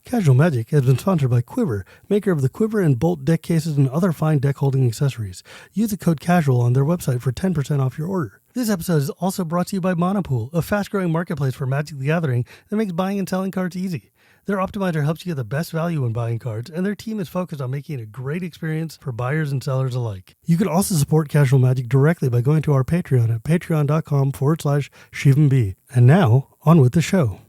Casual Magic has been sponsored by Quiver, maker of the Quiver and Bolt deck cases and other fine deck holding accessories. Use the code CASUAL on their website for 10% off your order. This episode is also brought to you by Monopool, a fast-growing marketplace for Magic the Gathering that makes buying and selling cards easy. Their optimizer helps you get the best value when buying cards, and their team is focused on making it a great experience for buyers and sellers alike. You can also support Casual Magic directly by going to our Patreon at patreon.com/ShivamB. And now, on with the show.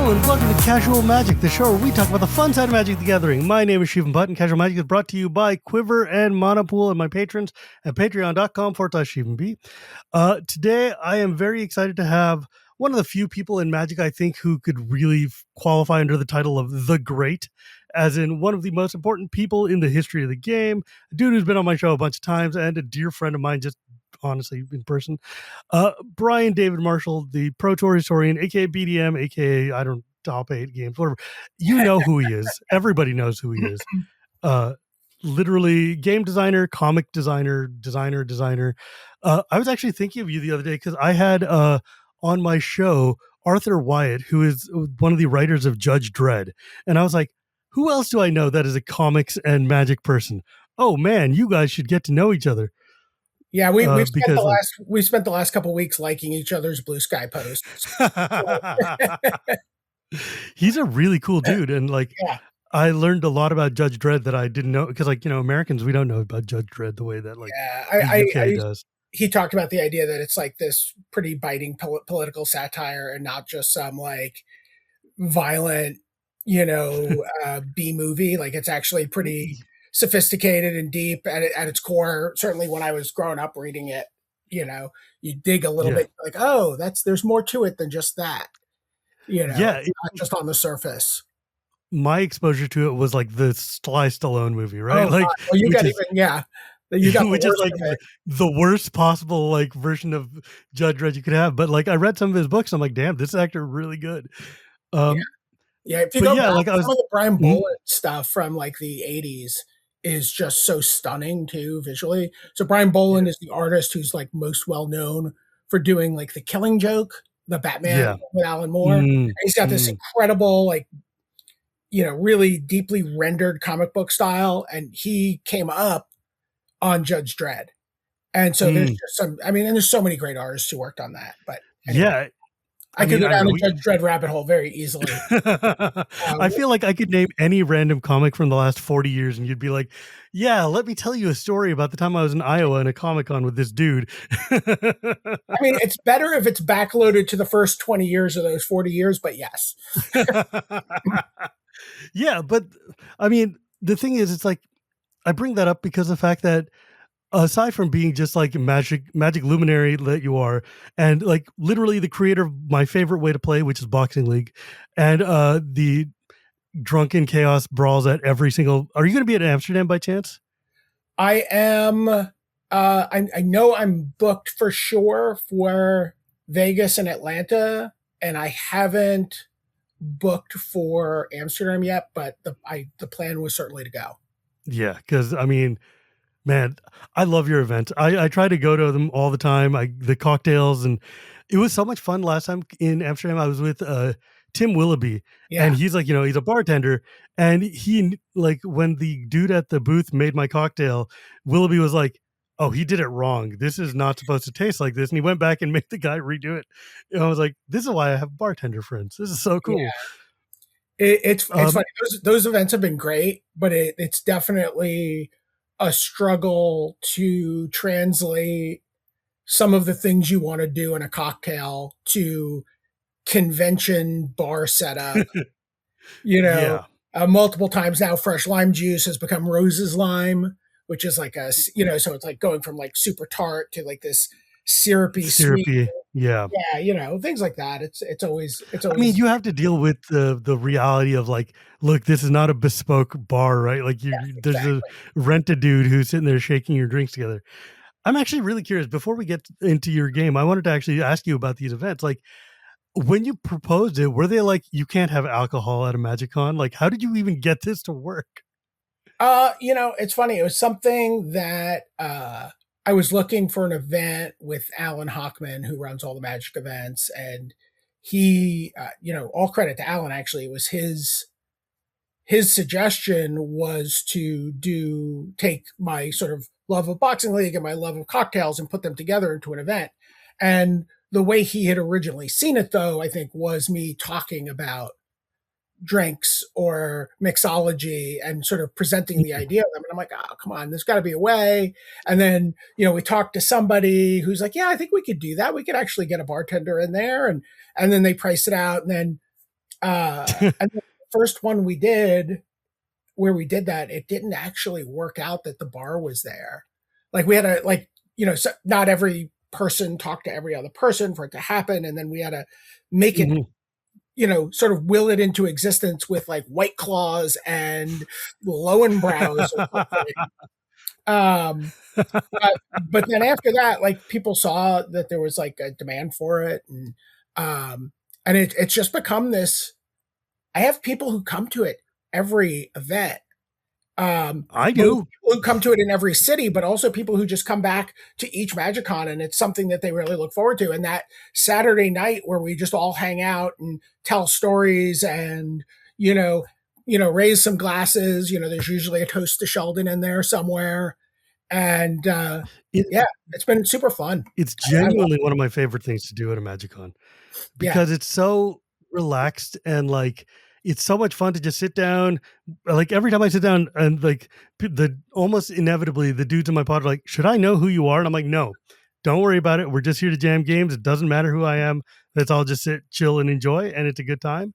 And welcome to Casual Magic, the show where we talk about the fun side of Magic the Gathering. My name is Shivam Bhatt, and Casual Magic is brought to you by Quiver and Monopool and my patrons at patreon.com/ShivamB. Today, I am very excited to have one of the few people in Magic, I think, who could really qualify under the title of The Great, as in one of the most important people in the history of the game, a dude who's been on my show a bunch of times, and a dear friend of mine, just honestly in person. Brian David Marshall, the Pro Tour historian, aka BDM, aka I don't top 8 games, whatever. You know who he is. Everybody knows who he is. Literally game designer, comic designer. I was actually thinking of you the other day because I had on my show Arthur Wyatt, who is one of the writers of Judge Dredd, and I was like, who else do I know that is a comics and Magic person? Oh man, you guys should get to know each other. Yeah, we spent the last couple of weeks liking each other's Blue Sky posts. He's a really cool dude, and yeah. I learned a lot about Judge Dredd that I didn't know, because Americans, we don't know about Judge Dredd the way that the UK does. He talked about the idea that it's like this pretty biting political satire and not just some violent, B movie. Like it's actually pretty sophisticated and deep at its core. Certainly when I was growing up reading it, you dig a little bit like, oh, there's more to it than just that. It's not just on the surface. My exposure to it was like the Sly Stallone movie, right? Oh, you got which is like the worst possible version of Judge Dredd you could have. But I read some of his books, I'm like, damn, this actor really good. If you go back, some of the Brian Bolland stuff from the 80s is just so stunning too visually. So Brian Bolland is the artist who's most well known for doing The Killing Joke, the Batman with Alan Moore. And he's got this incredible really deeply rendered comic book style, and he came up on Judge Dredd. And so there's just there's so many great artists who worked on that. But anyway. I could go down the Judge Dredd rabbit hole very easily. I feel like I could name any random comic from the last 40 years and you'd be like, yeah, let me tell you a story about the time I was in Iowa in a Comic-Con with this dude. It's better if it's backloaded to the first 20 years of those 40 years, but yes. Yeah, but the thing is, it's I bring that up because of the fact that aside from being just magic luminary that you are, and literally the creator of my favorite way to play, which is Boxing League, and the drunken chaos brawls at every single. Are you going to be at Amsterdam by chance? I am. I know I'm booked for sure for Vegas and Atlanta, and I haven't booked for Amsterdam yet, but the plan was certainly to go. Yeah, because man, I love your events. I try to go to them all the time. The cocktails, and it was so much fun last time in Amsterdam. I was with Tim Willoughby, and he's he's a bartender, and he when the dude at the booth made my cocktail, Willoughby was like, oh, he did it wrong. This is not supposed to taste like this. And he went back and made the guy redo it. And I was like, this is why I have bartender friends. This is so cool. Yeah. It's funny. Those events have been great, but it's definitely a struggle to translate some of the things you want to do in a cocktail to convention bar setup. Multiple times now, fresh lime juice has become Rose's lime, which is so it's going from super tart to this syrupy. Sweet. Yeah, things like that. It's always. You have to deal with the reality of look, this is not a bespoke bar, right? There's a rented dude who's sitting there shaking your drinks together. I'm actually really curious. Before we get into your game, I wanted to actually ask you about these events. when you proposed it, were they like, you can't have alcohol at a MagicCon? Like, how did you even get this to work? It's funny. It was something that I was looking for an event with Alan Hockman, who runs all the Magic events, and he, all credit to Alan. Actually, it was his suggestion was to take my sort of love of boxing league and my love of cocktails and put them together into an event. And the way he had originally seen it, though, I think, was me talking about drinks or mixology and sort of presenting the idea of them. And I'm like, oh, come on, there's got to be a way. And then, we talked to somebody who's like, yeah, I think we could do that. We could actually get a bartender in there. And then they priced it out. And then, and then the first one we did, where we did that, it didn't actually work out that the bar was there. Like we had so not every person talked to every other person for it to happen. And then we had to make it, sort of will it into existence with like White Claws and Lowenbrows. But then after that, like people saw that there was like a demand for it. And it's just become this, I have people who come to it every event. I do. Who come to it in every city, but also people who just come back to each MagicCon, and it's something that they really look forward to. And that Saturday night where we just all hang out and tell stories and, raise some glasses, there's usually a toast to Sheldon in there somewhere. And it's been super fun. It's genuinely one of my favorite things to do at a MagicCon because it's so relaxed and like, it's so much fun to just sit down. Like every time I sit down and like almost inevitably the dudes in my pod are like, should I know who you are? And I'm like, no, don't worry about it. We're just here to jam games. It doesn't matter who I am. Let's all just sit, chill, and enjoy. And it's a good time.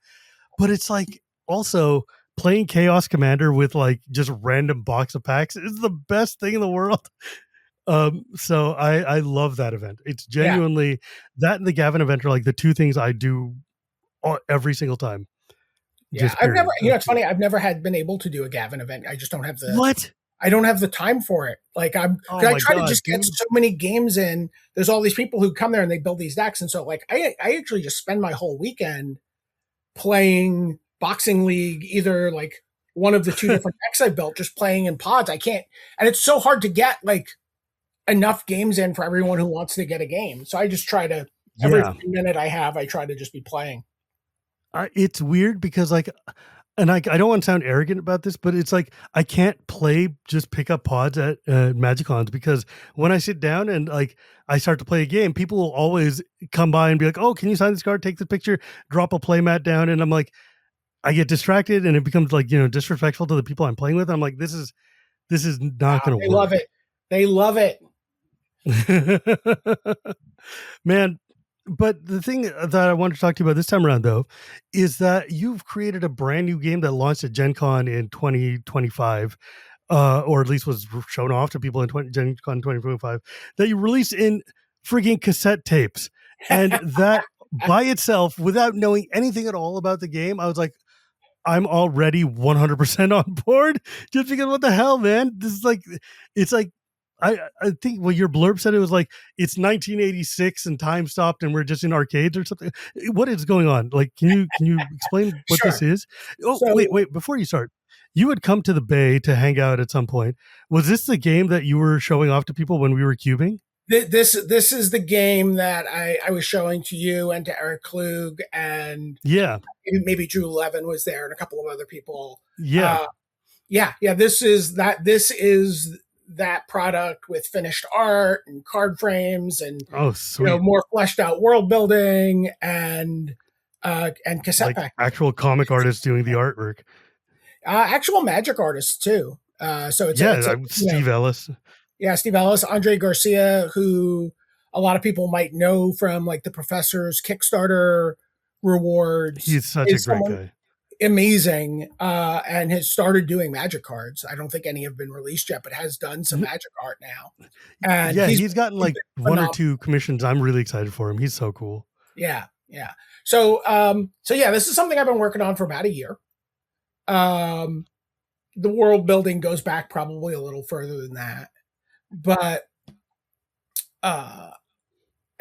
But it's like also playing Chaos Commander with like just random box of packs is the best thing in the world. So I love that event. It's genuinely that and the Gavin event are like the two things I do every single time. Yeah, I've never, it's funny. I've never been able to do a Gavin event. I just don't have I don't have the time for it. Like I try to just get so many games in. There's all these people who come there and they build these decks. And so like, I actually just spend my whole weekend playing Boxing League, either like one of the two different decks I built, just playing in pods. I can't, and it's so hard to get like enough games in for everyone who wants to get a game. So I just try to, every minute I have, I try to just be playing. It's weird because like, and I don't want to sound arrogant about this, but it's like, I can't just pick up pods at MagicCons because when I sit down and like, I start to play a game, people will always come by and be like, oh, can you sign this card? Take the picture, drop a playmat down. And I'm like, I get distracted and it becomes like, disrespectful to the people I'm playing with. I'm like, this is not going to work. They love it. They love it. Man. But the thing that I wanted to talk to you about this time around, though, is that you've created a brand new game that launched at Gen Con in 2025, or at least was shown off to people in Gen Con 2025, that you released in frigging cassette tapes. And that by itself, without knowing anything at all about the game, I was like, I'm already 100% on board just because what the hell, man? This is like, it's like, I think your blurb said it was like it's 1986 and time stopped and we're just in arcades or something. What is going on? Like, can you explain what this is? Oh, so, wait, before you start, you had come to the Bay to hang out at some point. Was this the game that you were showing off to people when we were cubing? This is the game that I was showing to you and to Eric Klug and maybe Drew Levin was there and a couple of other people. This is that product with finished art and card frames and more fleshed out world building and cassette like pack. Actual comic artists doing the artwork. Actual magic artists too. So it's Steve Ellis. Yeah, Steve Ellis, Andre Garcia, who a lot of people might know from like the Professor's Kickstarter rewards. He's such a great guy. Amazing, and has started doing magic cards. I don't think any have been released yet, but has done some magic art now. And he's gotten like one or two commissions. I'm really excited for him. He's so cool. Yeah. So this is something I've been working on for about a year. The world building goes back probably a little further than that, but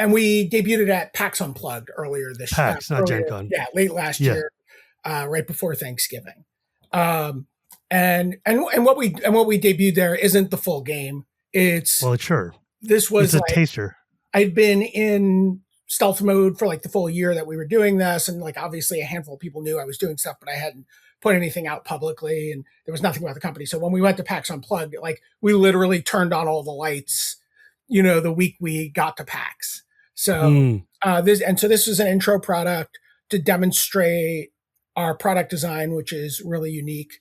And we debuted it at PAX Unplugged earlier this year. PAX, not Gen Con. Yeah, late last year, right before Thanksgiving. And what we debuted there isn't the full game. It's This was it's a taster. I'd been in stealth mode for like the full year that we were doing this, and like obviously a handful of people knew I was doing stuff, but I hadn't put anything out publicly, and there was nothing about the company. So when we went to PAX Unplugged, like we literally turned on all the lights, the week we got to PAX. So this is an intro product to demonstrate our product design, which is really unique.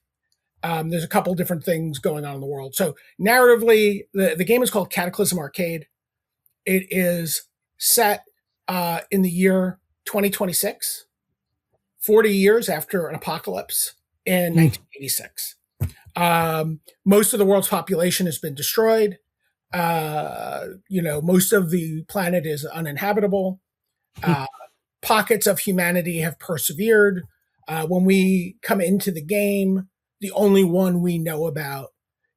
There's a couple different things going on in the world. So narratively, the game is called Cataclysm Arcade. It is set in the year 2026, 40 years after an apocalypse in 1986. Most of the world's population has been destroyed. Most of the planet is uninhabitable. Pockets of humanity have persevered. When we come into the game, the only one we know about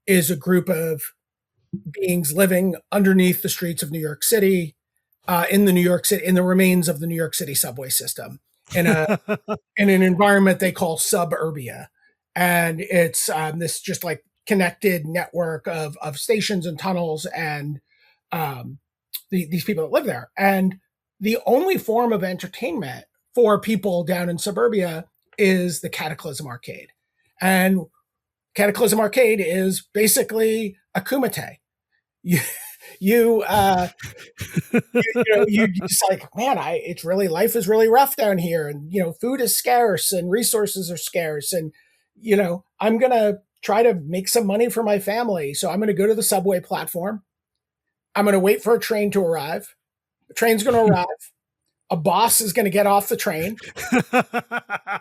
is a group of beings living underneath the streets of New York City, in the remains of the New York City subway system, in an environment they call suburbia. And it's this just like connected network of stations and tunnels and these people that live there. And the only form of entertainment for people down in suburbia is the Cataclysm Arcade. And Cataclysm Arcade is basically a kumite. You just like, man, life is really rough down here, and food is scarce and resources are scarce, and I'm gonna try to make some money for my family. So I'm gonna go to the subway platform. I'm gonna wait for a train to arrive. The train's gonna arrive. A boss is gonna get off the train,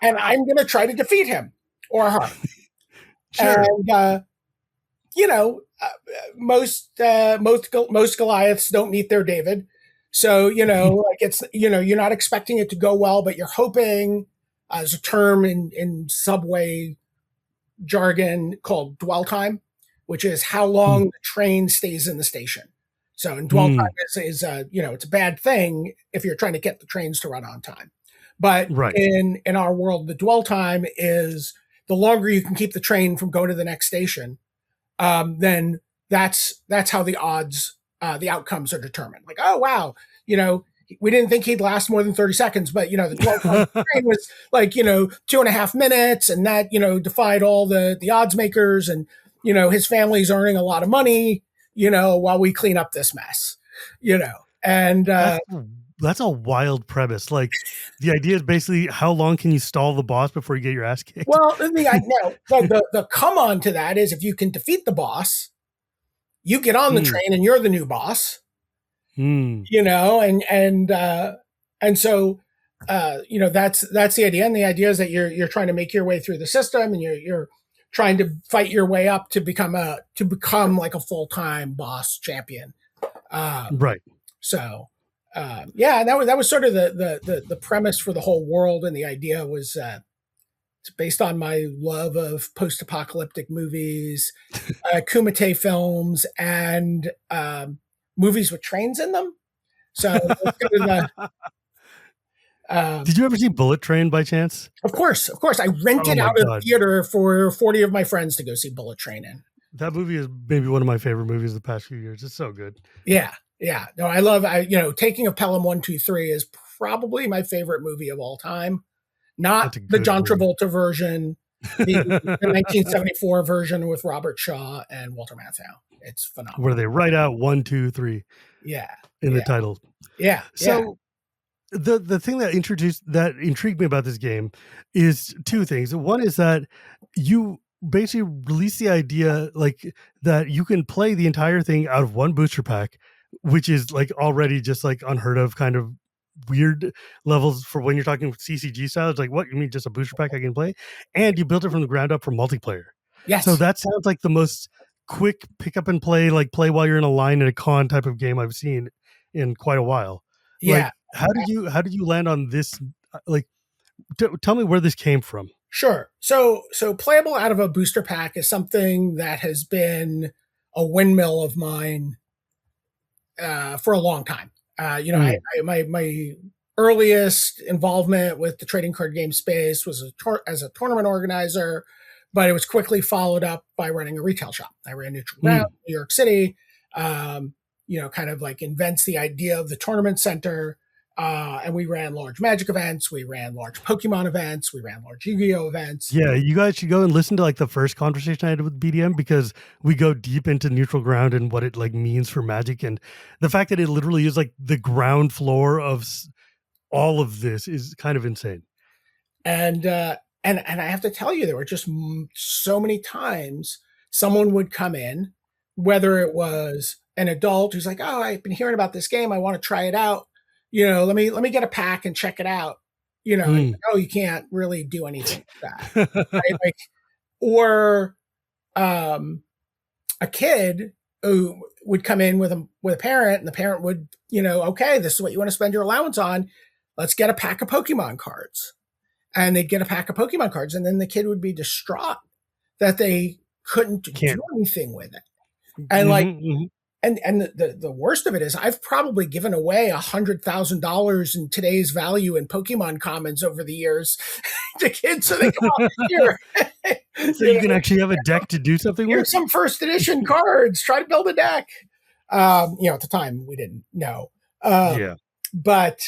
and I'm gonna try to defeat him or her. Sure. And most Goliaths don't meet their David. So, like you're not expecting it to go well, but you're hoping, as a term in subway jargon called dwell time, which is how long the train stays in the station. So, and dwell time is it's a bad thing if you're trying to get the trains to run on time. But in our world, the dwell time is the longer you can keep the train from going to the next station, then that's how the odds, the outcomes are determined. Like, oh, wow, we didn't think he'd last more than 30 seconds, but, the 12 train was like, 2.5 minutes, and that, defied all the odds makers, and, his family's earning a lot of money, while we clean up this mess, and that's a wild premise. Like, the idea is basically how long can you stall the boss before you get your ass kicked? Well, the come on to that is if you can defeat the boss, you get on the train and you're the new boss. And so that's the idea. And the idea is that you're trying to make your way through the system, and you're trying to fight your way up to become like a full-time boss champion. Right. So. That was sort of the premise for the whole world, and the idea was it's based on my love of post-apocalyptic movies, kumite films, and movies with trains in them. So, did you ever see Bullet Train by chance? Of course. I rented out a theater for 40 of my friends to go see Bullet Train in. That movie is maybe one of my favorite movies of the past few years. It's so good. Yeah. No, I love, Taking of Pelham 1, 2, 3 is probably my favorite movie of all time. Not the John Travolta version, the 1974 version with Robert Shaw and Walter Matthau. It's phenomenal. Where they write out 1, 2, 3. In the title. Yeah. So the thing that intrigued me about this game is two things. One is that you basically release the idea like that you can play the entire thing out of one booster pack, which is like already just like unheard of kind of weird levels for when you're talking CCG style. It's like, what, you mean just a booster pack I can play? And you built it from the ground up for multiplayer. Yes. So that sounds like the most quick pick up and play, like play while you're in a line in a con type of game I've seen in quite a while. Yeah. Like, how did you land on this? Like, tell me where this came from. Sure. So playable out of a booster pack is something that has been a windmill of mine for a long time. My earliest involvement with the trading card game space was as a tournament organizer, but it was quickly followed up by running a retail shop. I ran Neutral Ground, New York City, kind of like invents the idea of the tournament center. And we ran large Magic events. We ran large Pokemon events. We ran large Yu-Gi-Oh events. Yeah, you guys should go and listen to like the first conversation I had with BDM, because we go deep into Neutral Ground and what it like means for Magic, and the fact that it literally is like the ground floor of all of this is kind of insane. And I have to tell you, there were just so many times someone would come in, whether it was an adult who's like, "Oh, I've been hearing about this game. I want to try it out. Let me get a pack and check it out." And, oh, you can't really do anything with that, right? Like, or a kid who would come in with a parent, and the parent would, okay, this is what you want to spend your allowance on. Let's get a pack of Pokemon cards. And they'd get a pack of Pokemon cards, and then the kid would be distraught that they couldn't do anything with it. And and the worst of it is I've probably given away $100,000 in today's value in Pokemon commons over the years to kids, so they come out here. So you can actually have a deck to do something with? Here's some first edition cards. Try to build a deck. At the time we didn't know. But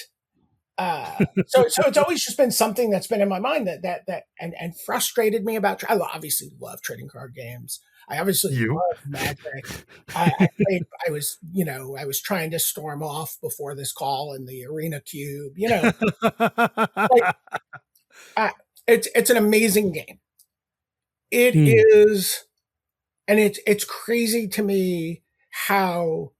so it's always just been something that's been in my mind that frustrated me about. I obviously love trading card games. I obviously love Magic. I was trying to storm off before this call in the Arena Cube. It's an amazing game. It is, and it's crazy to me how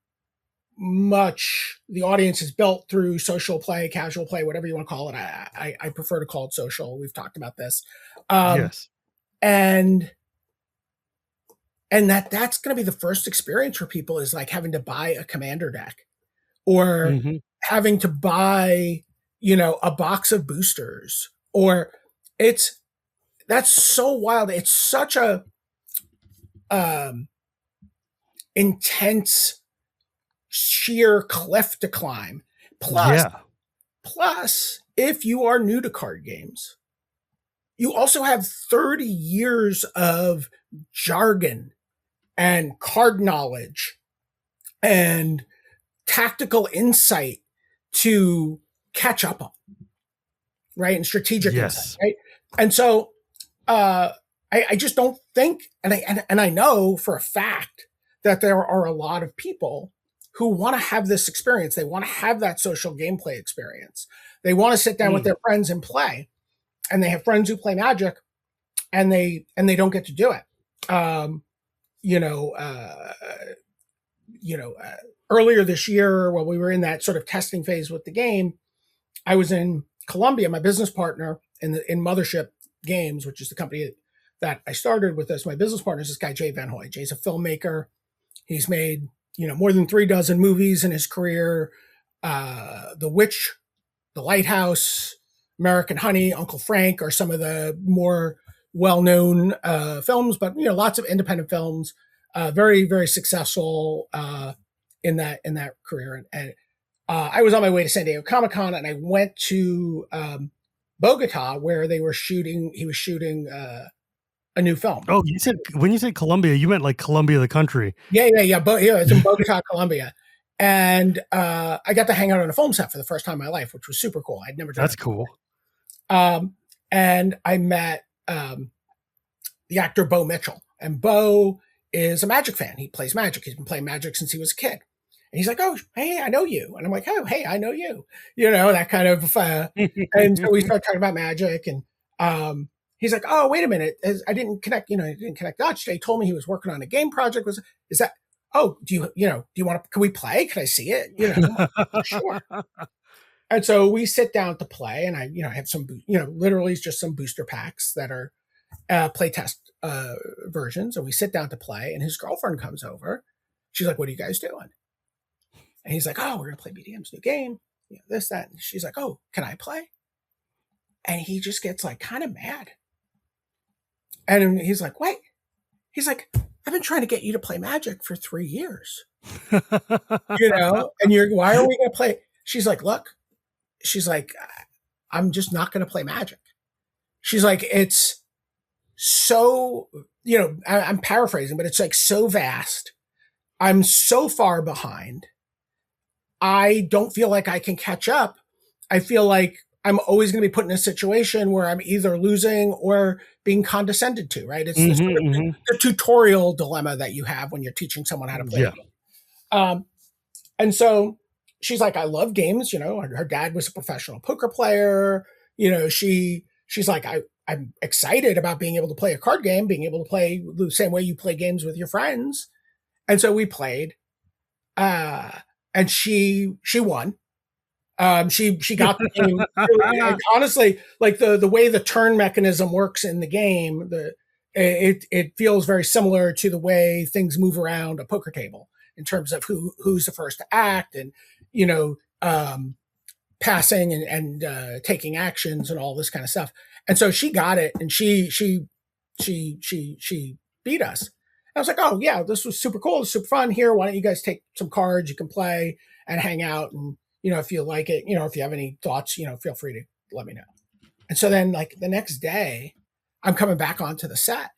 much the audience is built through social play, casual play, whatever you want to call it. I prefer to call it social. We've talked about this. Yes. And that's going to be the first experience for people, is like having to buy a commander deck, or having to buy, a box of boosters, or that's so wild. It's such a intense, sheer cliff to climb. Plus, if you are new to card games, you also have 30 years of jargon and card knowledge and tactical insight to catch up on, right? And strategic insight, right? And so I just don't think, and I know for a fact that there are a lot of people who want to have this experience. They want to have that social gameplay experience. They want to sit down with their friends and play, and they have friends who play Magic, and they don't get to do it. Earlier this year, while we were in that sort of testing phase with the game, I was in Colombia. My business partner in Mothership Games, which is the company that I started with, my business partner is this guy, Jay Van Hoy. Jay's a filmmaker. He's made, more than 36 movies in his career. The Witch, The Lighthouse, American Honey, Uncle Frank are some of the more well-known films, but lots of independent films. Very, very successful in that career. And I was on my way to San Diego Comic-Con, and I went to Bogota, where he was shooting a new film. Oh, when you said Colombia, you meant like Colombia, the country. Yeah. It's in Bogota, Colombia. And I got to hang out on a film set for the first time in my life, which was super cool. I'd never done That's cool. And I met the actor Bo Mitchell. And Bo is a Magic fan. He plays Magic. He's been playing Magic since he was a kid. And he's like, "Oh, hey, I know you." And I'm like, "Oh, hey, I know you." That kind of, and so we start talking about Magic, and he's like, "Oh, wait a minute. I didn't connect dots. Jay told me he was working on a game project. Is that, oh, do you want to, can we play? Can I see it?" Sure. And so we sit down to play, and I have some, literally just some booster packs that are playtest versions. And we sit down to play, and his girlfriend comes over. She's like, "What are you guys doing?" And he's like, "Oh, we're going to play BDM's new game. This, that." And she's like, "Oh, can I play?" And he just gets like kind of mad. And he's like, "Wait." He's like, "I've been trying to get you to play Magic for 3 years." And why are we going to play? she's like, look, she's like, I'm just not going to play Magic. She's like, it's so, I'm paraphrasing, but it's like so vast. I'm so far behind. I don't feel like I can catch up. I feel like I'm always going to be put in a situation where I'm either losing or being condescended to, right? It's the tutorial dilemma that you have when you're teaching someone how to play a game. And so she's like, I love games. Her dad was a professional poker player. She's like, I'm excited about being able to play a card game, being able to play the same way you play games with your friends. And so we played, and she won. She got the game. Honestly, like the way the turn mechanism works in the game, it feels very similar to the way things move around a poker table in terms of who's the first to act, and passing and taking actions and all this kind of stuff. And so she got it, and she beat us. I was like, oh yeah, this was super cool. It's super fun. Here, why don't you guys take some cards? You can play and hang out, and if you like it, if you have any thoughts, feel free to let me know. And so then, like the next day, I'm coming back onto the set,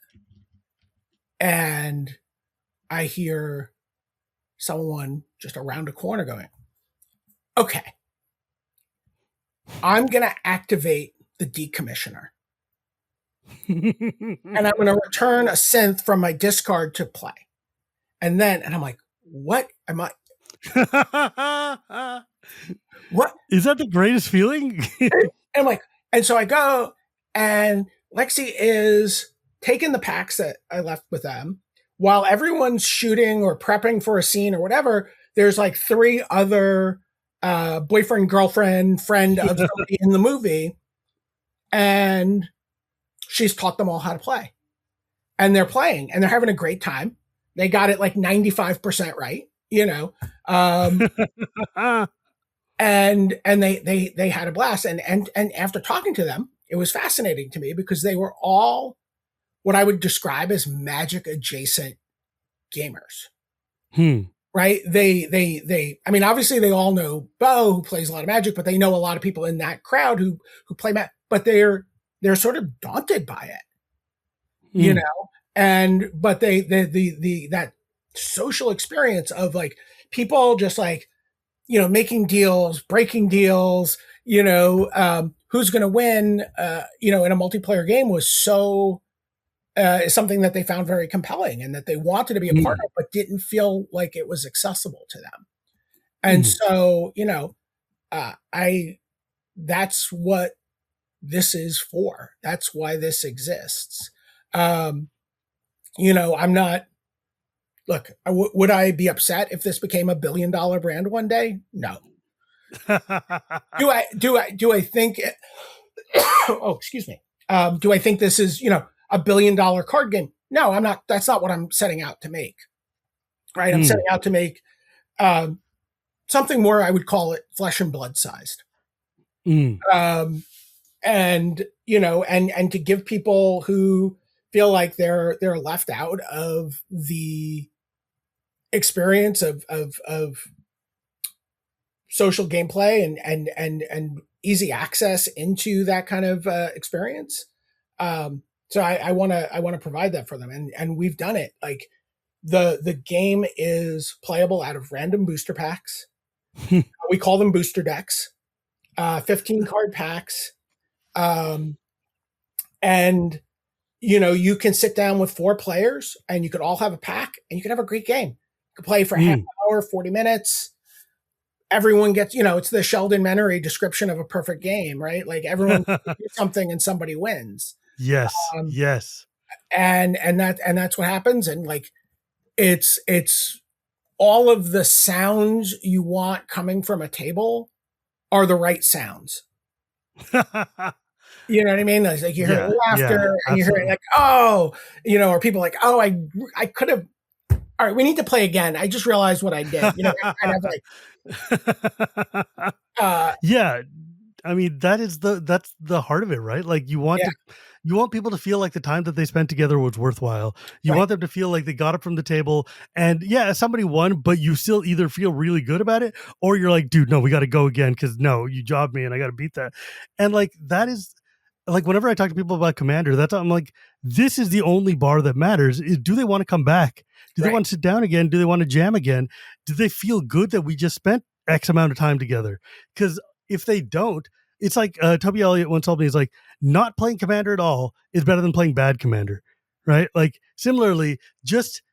and I hear someone just around a corner going, okay, I'm going to activate the decommissioner. And I'm going to return a synth from my discard to play. And I'm like, what am I? What? Is that the greatest feeling? And I'm like, and so I go, and Lexi is taking the packs that I left with them while everyone's shooting or prepping for a scene or whatever. There's like 3 other boyfriend, girlfriend, friend of somebody in the movie. And she's taught them all how to play, and they're playing, and they're having a great time. They got it like 95% right, and they had a blast. And after talking to them, it was fascinating to me because they were all what I would describe as Magic adjacent gamers. Right? I mean, obviously they all know Bo, who plays a lot of Magic, but they know a lot of people in that crowd who play Magic, but they're sort of daunted by it, but that social experience of like people just like, making deals, breaking deals, who's going to win, in a multiplayer game was so, is something that they found very compelling and that they wanted to be a part of, but didn't feel like it was accessible to them. And so, that's what this is for. That's why this exists. I'm not, look, would I be upset if this became $1 billion brand one day? No. Do I think, oh, excuse me. Do I think this is, $1 billion card game? No, I'm not. That's not what I'm setting out to make. Right. I'm setting out to make, something more, I would call it flesh and blood sized. And to give people who feel like they're left out of the experience of social gameplay and easy access into that kind of experience. So I want to provide that for them, and we've done it. Like the game is playable out of random booster packs. We call them booster decks. 15 card packs. And you can sit down with 4 players and you could all have a pack and you can have a great game. You can play for half an hour, 40 minutes. Everyone gets, it's the Sheldon Menery description of a perfect game, right? Like everyone can do something and somebody wins. Yes. Yes. And that's what happens. And like, it's all of the sounds you want coming from a table are the right sounds. You know what I mean? Like you hear laughter and you hear like, oh, or people like, oh, I could have, all right, we need to play again. I just realized what I did. Kind of like, yeah. I mean, that's the heart of it, right? Like you want people to feel like the time that they spent together was worthwhile. You want them to feel like they got up from the table and somebody won, but you still either feel really good about it or you're like, dude, no, we got to go again. Cause no, you jobbed me and I got to beat that. And like, that is like, whenever I talk to people about Commander, I'm like, this is the only bar that matters is, do they want to come back? Do they want to sit down again? Do they want to jam again? Do they feel good that we just spent X amount of time together? Because if they don't, it's like Toby Elliott once told me, he's like, not playing Commander at all is better than playing bad Commander, right? Like, similarly, just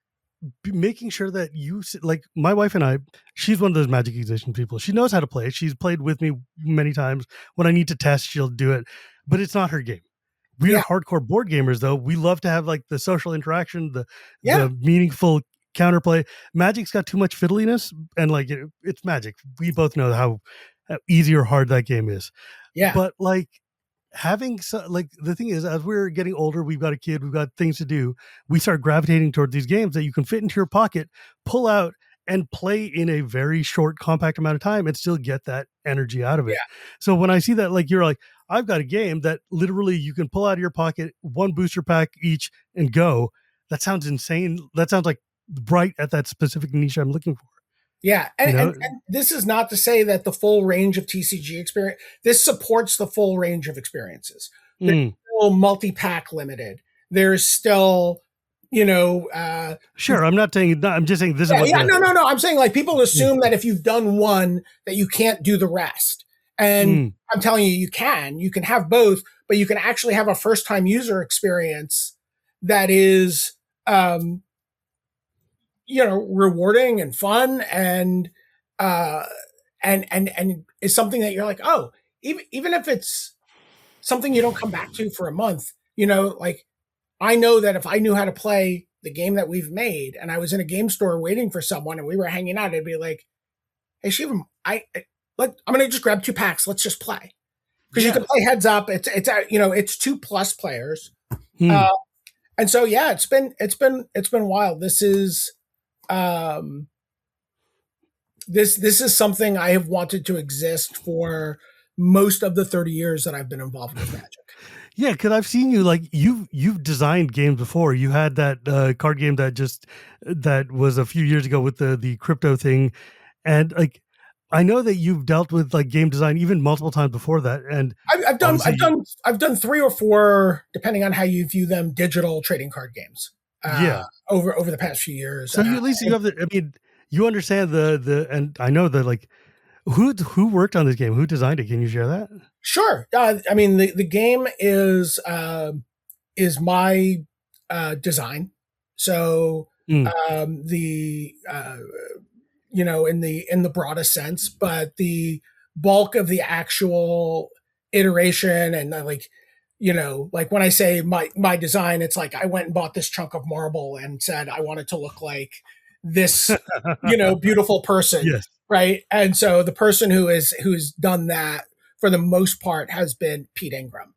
making sure that you, like my wife and I, she's one of those Magic Edition people. She knows how to play. She's played with me many times. When I need to test, she'll do it, but it's not her game. We're hardcore board gamers, though. We love to have like the social interaction, the meaningful counterplay. Magic's got too much fiddliness, and like it's Magic. We both know how easy or hard that game is. Yeah, but like having like the thing is, as we're getting older, we've got a kid, we've got things to do. We start gravitating toward these games that you can fit into your pocket, pull out, and play in a very short, compact amount of time, and still get that energy out of it. So when I see that, like you're like, I've got a game that literally you can pull out of your pocket, one booster pack each, and go. That sounds insane. That sounds like right at that specific niche I'm looking for. Yeah, and this is not to say that the full range of TCG experience, this supports the full range of experiences. There's still multi-pack limited. There's still, sure, I'm not saying, I'm just saying this is what. No. I'm saying like people assume that if you've done one, that you can't do the rest. And I'm telling you, you can have both, but you can actually have a first-time user experience that is, rewarding and fun and is something that you're like, oh, even if it's something you don't come back to for a month, like I know that if I knew how to play the game that we've made and I was in a game store waiting for someone and we were hanging out, I'd be like, hey, Shivam, I'm going to just grab 2 packs. Let's just play. Because you can play heads up. It's 2+ players. And so, it's been wild. This is, this is something I have wanted to exist for most of the 30 years that I've been involved with Magic. Yeah, because I've seen you, like you've designed games before. You had that card game that was a few years ago with the crypto thing, and like I know that you've dealt with like game design even multiple times before that. And I've done 3 or 4, depending on how you view them, digital trading card games. Over the past few years. So you, at least you have you understand and I know that like who worked on this game, who designed it. Can you share that? Sure. The game is my design. So in the broadest sense, but the bulk of the actual iteration and like when I say my design, it's like I went and bought this chunk of marble and said I want it to look like this, beautiful person. Yes. Right. And so the person who's done that for the most part has been Pete Ingram,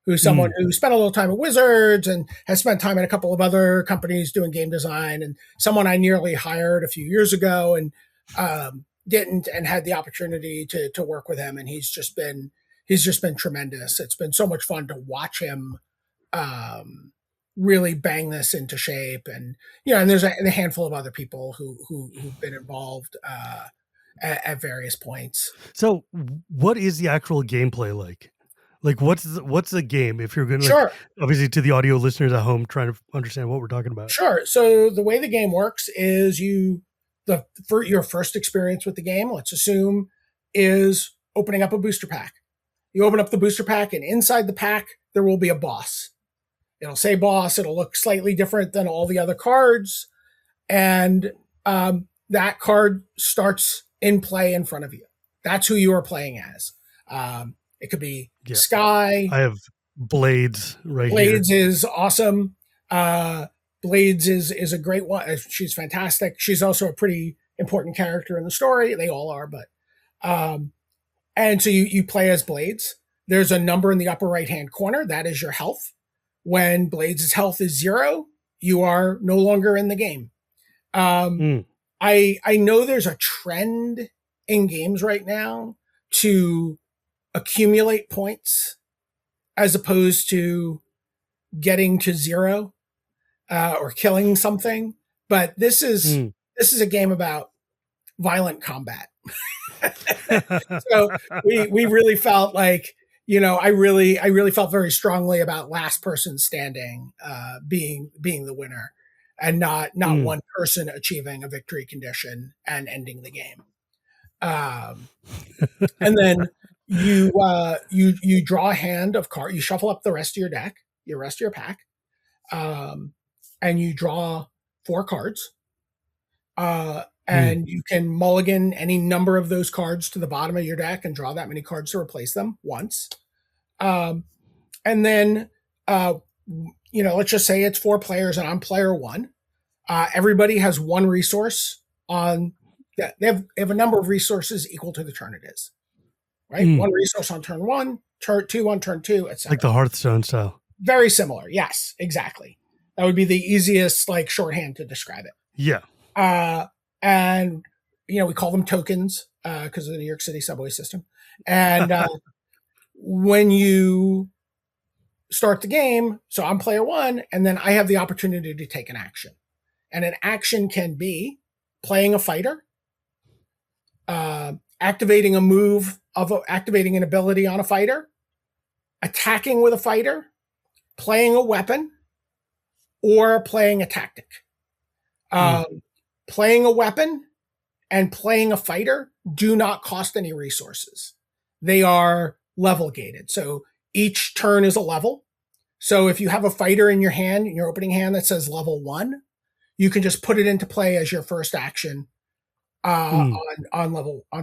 who's someone who spent a little time at Wizards and has spent time at a couple of other companies doing game design, and someone I nearly hired a few years ago and didn't, and had the opportunity to work with him. And he's just been tremendous. It's been so much fun to watch him really bang this into shape. And, and there's a handful of other people who've been involved at various points. So what is the actual gameplay like? Like what's the game, if you're going to, sure, obviously to the audio listeners at home trying to understand what we're talking about? Sure. So the way the game works is for your first experience with the game, let's assume, is opening up a booster pack. You open up the booster pack, and inside the pack, there will be a boss. It'll say boss. It'll look slightly different than all the other cards. And that card starts in play in front of you. That's who you are playing as. It could be Sky. I have Blades right here. Blades is awesome. Blades is a great one. She's fantastic. She's also a pretty important character in the story. They all are, but and so you play as Blades. There's a number in the upper right-hand corner. That is your health. When Blades' health is 0, you are no longer in the game. I know there's a trend in games right now to accumulate points as opposed to getting to 0 or killing something. But this is a game about violent combat. So we really felt like, I really felt very strongly about last person standing being the winner, and not one person achieving a victory condition and ending the game. And then you draw a hand of cards. You shuffle up the rest of your deck, the rest of your pack, and you draw 4 cards. And you can mulligan any number of those cards to the bottom of your deck and draw that many cards to replace them once. And then, let's just say it's 4 players and I'm player 1. Everybody has 1 resource on that. They have a number of resources equal to the turn it is, right? 1 resource on turn 1, turn 2 on turn 2, etc. Like the Hearthstone style. Very similar. Yes, exactly. That would be the easiest shorthand to describe it. Yeah. And, we call them tokens because of the New York City subway system. And when you start the game, so I'm player 1, and then I have the opportunity to take an action. And an action can be playing a fighter, activating activating an ability on a fighter, attacking with a fighter, playing a weapon, or playing a tactic. Playing a weapon and playing a fighter do not cost any resources. They are level gated. So each turn is a level. So if you have a fighter in your hand, in your opening hand that says level 1, you can just put it into play as your first action on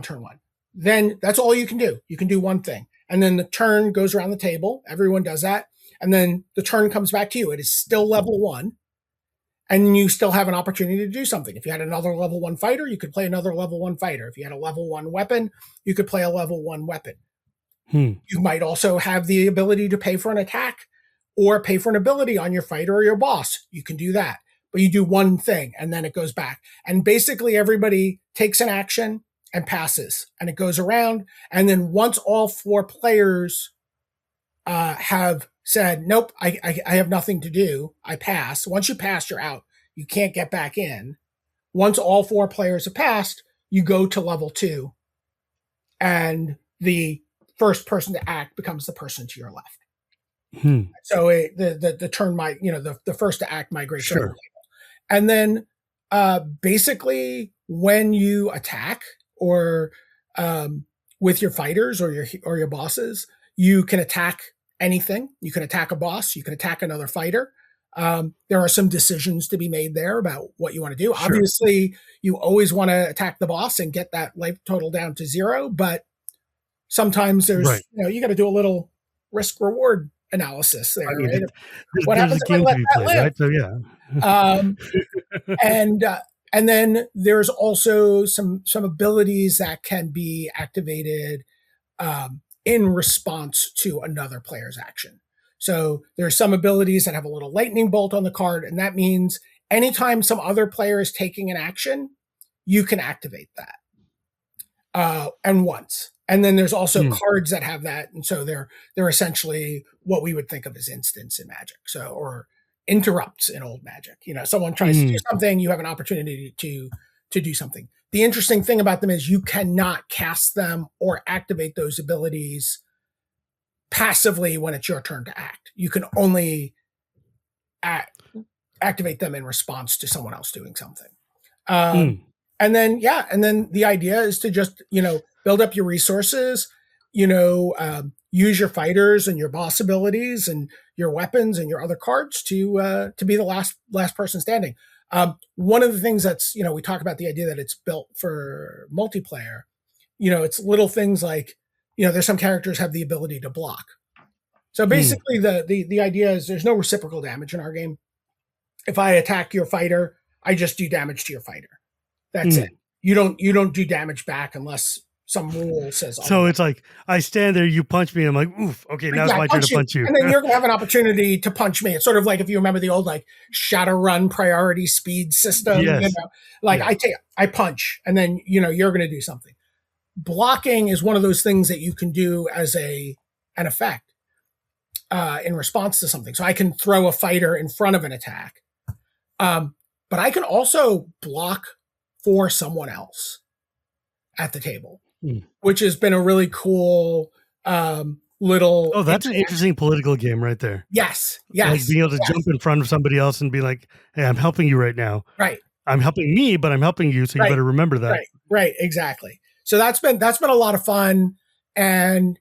turn 1. Then that's all you can do. You can do one thing. And then the turn goes around the table. Everyone does that. And then the turn comes back to you. It is still level 1. And you still have an opportunity to do something. If you had another level 1 fighter, you could play another level 1 fighter. If you had a level 1 weapon, you could play a level 1 weapon. You might also have the ability to pay for an attack or pay for an ability on your fighter or your boss. You can do that. But you do one thing and then it goes back. And basically everybody takes an action and passes. And it goes around. And then once all 4 players have said, nope, I have nothing to do, I pass. Once you pass, you're out. You can't get back in. Once all 4 players have passed, you go to level 2. And the first person to act becomes the person to your left. So the turn might, the first to act migrates over the table. And then basically when you attack or with your fighters or your bosses, you can attack anything. You can attack a boss. You can attack another fighter. There are some decisions to be made there about what you want to do. Sure. Obviously, you always want to attack the boss and get that life total down to 0. But sometimes there's, you got to do a little risk reward analysis there. Right? What happens if I let that live? Right? So yeah. And then there's also some abilities that can be activated in response to another player's action. So there's some abilities that have a little lightning bolt on the card, and that means anytime some other player is taking an action, you can activate that. And once. And then there's also cards that have that, and so they're essentially what we would think of as instants in Magic. So or interrupts in old Magic. Someone tries to do something, you have an opportunity to do something. The interesting thing about them is you cannot cast them or activate those abilities passively when it's your turn to act. You can only activate them in response to someone else doing something. And then the idea is to just, build up your resources, use your fighters and your boss abilities and your weapons and your other cards to be the last person standing. One of the things that's, we talk about the idea that it's built for multiplayer, it's little things like, there's some characters have the ability to block. So basically the idea is there's no reciprocal damage in our game. If I attack your fighter, I just do damage to your fighter. That's it. You don't do damage back unless some rule says. So it's like I stand there, you punch me, and I'm like, oof, okay, now it's my turn to punch you. And then you're gonna have an opportunity to punch me. It's sort of like if you remember the old Shadowrun priority speed system. Yes. I punch, and then you're gonna do something. blocking is one of those things that you can do as an effect in response to something. So I can throw a fighter in front of an attack, but I can also block for someone else at the table, which has been a really cool little. Oh, that's an interesting political game right there. Yes. Like being able to jump in front of somebody else and be like, "Hey, I'm helping you right now." Right. I'm helping me, but I'm helping you, so you better remember that. Right. Exactly. So that's been a lot of fun, and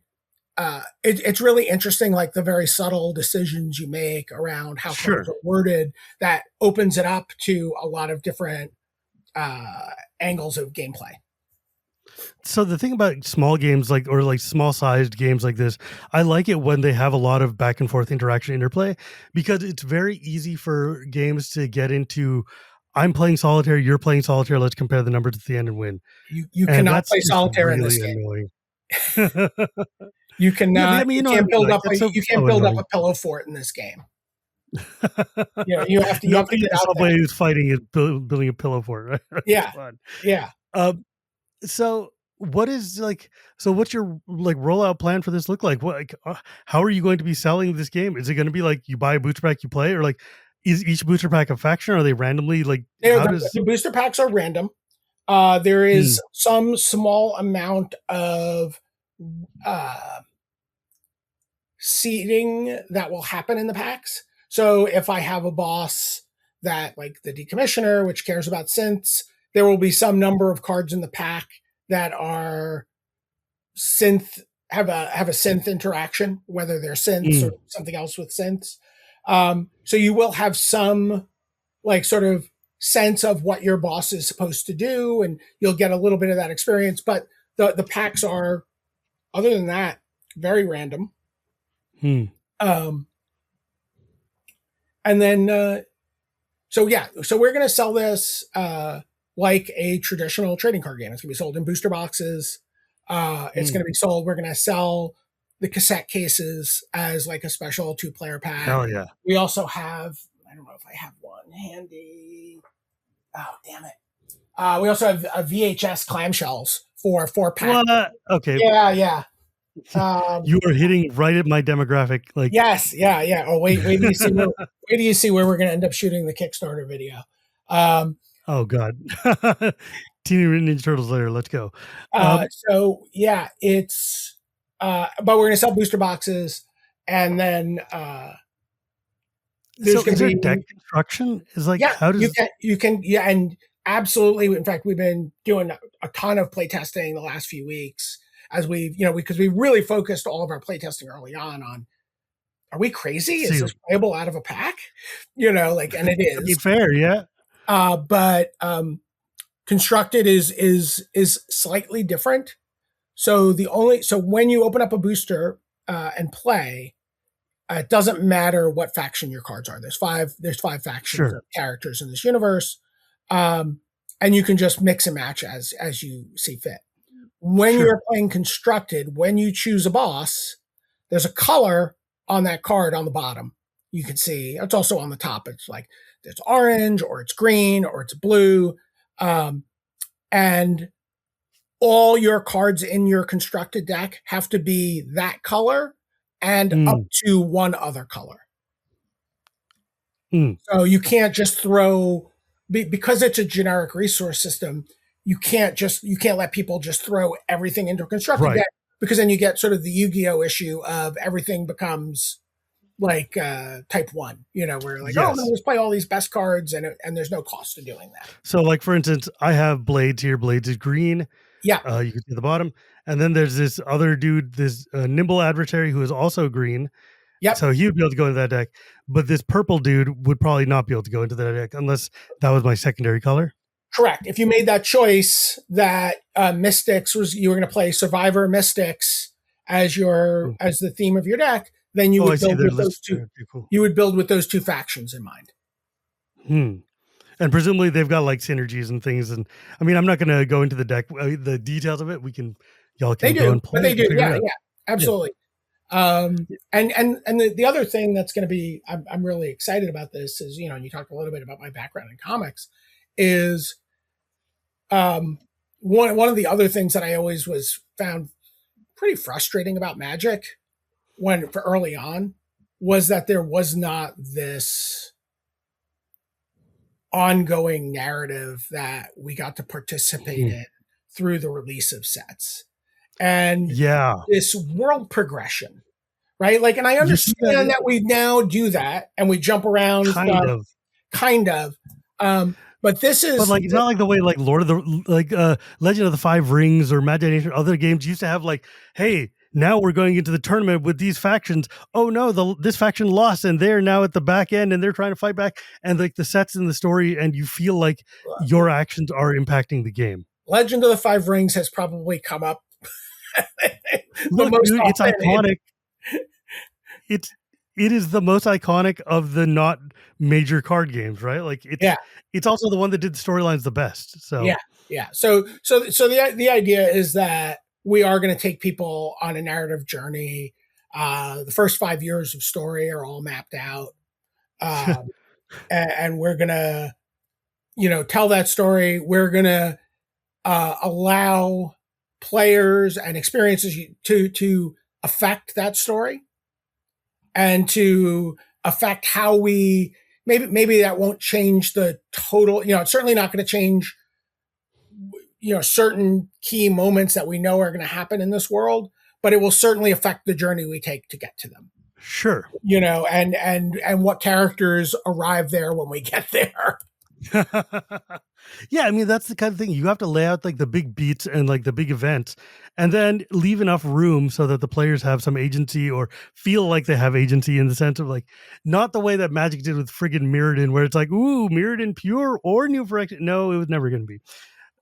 it's really interesting, like the very subtle decisions you make around how cards are worded that opens it up to a lot of different angles of gameplay. So the thing about small games or small sized games like this, I like it when they have a lot of back and forth interaction interplay, because it's very easy for games to get into, I'm playing solitaire, you're playing solitaire, let's compare the numbers at the end and win. You cannot play solitaire really in this game. You cannot. You can't build up a pillow fort in this game. You have to get out of somebody who's fighting is building a pillow fort. Right? Yeah. So what's your rollout plan for this look like? What, how are you going to be selling this game? Is it going to be like you buy a booster pack, you play, or is each booster pack a faction? Or are they randomly the booster packs are random. There is some small amount of seeding that will happen in the packs. So if I have a boss that, like the Decommissioner, which cares about synths, there will be some number of cards in the pack that are have a synth interaction, whether they're synths or something else with synths. So you will have some sort of sense of what your boss is supposed to do, and you'll get a little bit of that experience. But the packs are, other than that, very random. And then, so we're going to sell this like a traditional trading card game. It's going to be sold in booster boxes. It's going to be sold. We're going to sell the cassette cases as like a special 2-player pack. Hell yeah. We also have, I don't know if I have one handy. Oh, damn it. We also have VHS clamshells for 4-pack. What? Okay. Yeah. You are hitting right at my demographic. Yes. Yeah. Oh, wait do you see where we're going to end up shooting the Kickstarter video? Oh God. Teenage Mutant Ninja Turtles later. Let's go. So yeah, it's, but we're going to sell booster boxes, and then, there's going to be deck construction how does you can, and absolutely. In fact, we've been doing a ton of playtesting the last few weeks as because we really focused all of our playtesting early on, are we crazy? Is this playable out of a pack? And it is. Be fair, yeah. But constructed is slightly different. So when you open up a booster and play, it doesn't matter what faction your cards are. There's five factions of characters in this universe, and you can just mix and match as you see fit. When you're playing constructed, when you choose a boss, there's a color on that card on the bottom. You can see it's also on the top. It's like it's orange or it's green or it's blue. And all your cards in your constructed deck have to be that color and up to one other color. So you can't just throw, because it's a generic resource system, you can't let people just throw everything into a constructed deck, because then you get sort of the Yu-Gi-Oh issue of everything becomes like type 1, where oh no, let's play all these best cards and there's no cost to doing that. So for instance, I have Blades here. Blades is green. Yeah. You can see the bottom. And then there's this other dude, this nimble adversary, who is also green. Yep. So he would be able to go into that deck. But this purple dude would probably not be able to go into that deck unless that was my secondary color. Correct. If you made that choice that Mystics you were going to play Survivor Mystics as the theme of your deck, then you would build with those two. Cool. You would build with those two factions in mind. And presumably they've got synergies and things. And I mean, I'm not going to go into the deck, the details of it. Y'all can go and play. But they do. Yeah, absolutely. Yeah. And the other thing that's going to be, I'm really excited about this is, and you talked a little bit about my background in comics, is one of the other things that I always found pretty frustrating about Magic for early on was that there was not this ongoing narrative that we got to participate in through the release of sets. And this world progression, right? Like, and I understand that we now do that and we jump around kind of. But this is, but like, it's not like the way like Legend of the Five Rings or Imagination, other games used to have like, hey, now we're going into the tournament with these factions. Oh no, this faction lost and they're now at the back end and they're trying to fight back, and like the sets in the story, and you feel like your actions are impacting the game. Legend of the Five Rings has probably come up. Look, dude, it's iconic. It is the most iconic of the not major card games, right? Like it's also the one that did the storylines the best. So yeah. So the idea is that we are going to take people on a narrative journey. The first 5 years of story are all mapped out, and we're gonna, tell that story. We're gonna allow players and experiences to affect that story, and to affect how we maybe that won't change the total. It's certainly not going to change certain key moments that we know are going to happen in this world, but it will certainly affect the journey we take to get to them. Sure. And what characters arrive there when we get there. Yeah, I mean, that's the kind of thing you have to lay out, like the big beats and like the big events, and then leave enough room so that the players have some agency or feel like they have agency, in the sense of like, not the way that Magic did with friggin' Mirrodin, where it's like, ooh, Mirrodin pure or new for X. No, it was never going to be.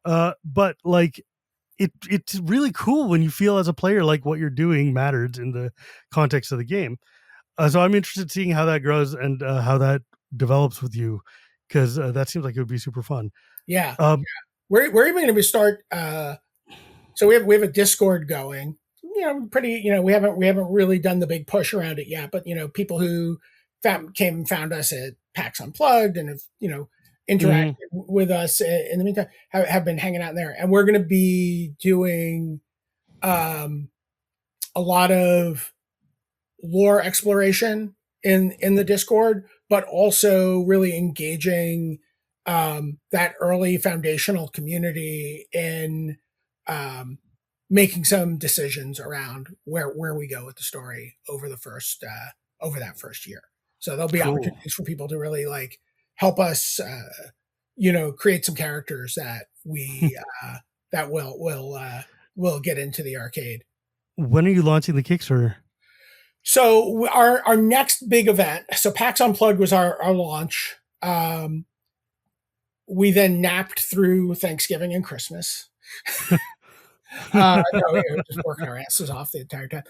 But like, it's really cool when you feel as a player like what you're doing matters in the context of the game. So I'm interested in seeing how that grows and how that develops with you, because that seems like it would be super fun. Yeah. We're even going to start. So we have a Discord going. We haven't really done the big push around it yet. But people who came and found us at PAX Unplugged and have interacted with us in the meantime have been hanging out in there, and we're going to be doing a lot of lore exploration in the Discord, but also really engaging that early foundational community in making some decisions around where we go with the story over that first year. So there'll be opportunities for people to really like help us, create some characters that we that will get into the arcade. When are you launching the Kickstarter? So our next big event, so PAX Unplugged was our launch. We then napped through Thanksgiving and Christmas. No, we were just working our asses off the entire time.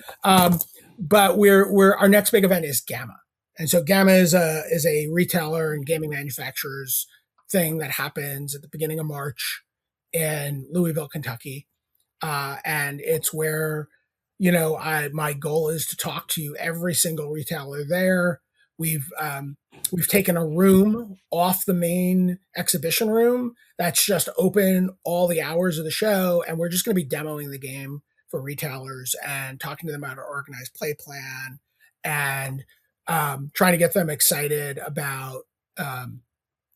But our next big event is Gamma. And so Gamma is a retailer and gaming manufacturers thing that happens at the beginning of March in Louisville, Kentucky. And it's where, my goal is to talk to every single retailer there. We've taken a room off the main exhibition room that's just open all the hours of the show, and we're just going to be demoing the game for retailers and talking to them about our organized play plan and trying to get them excited about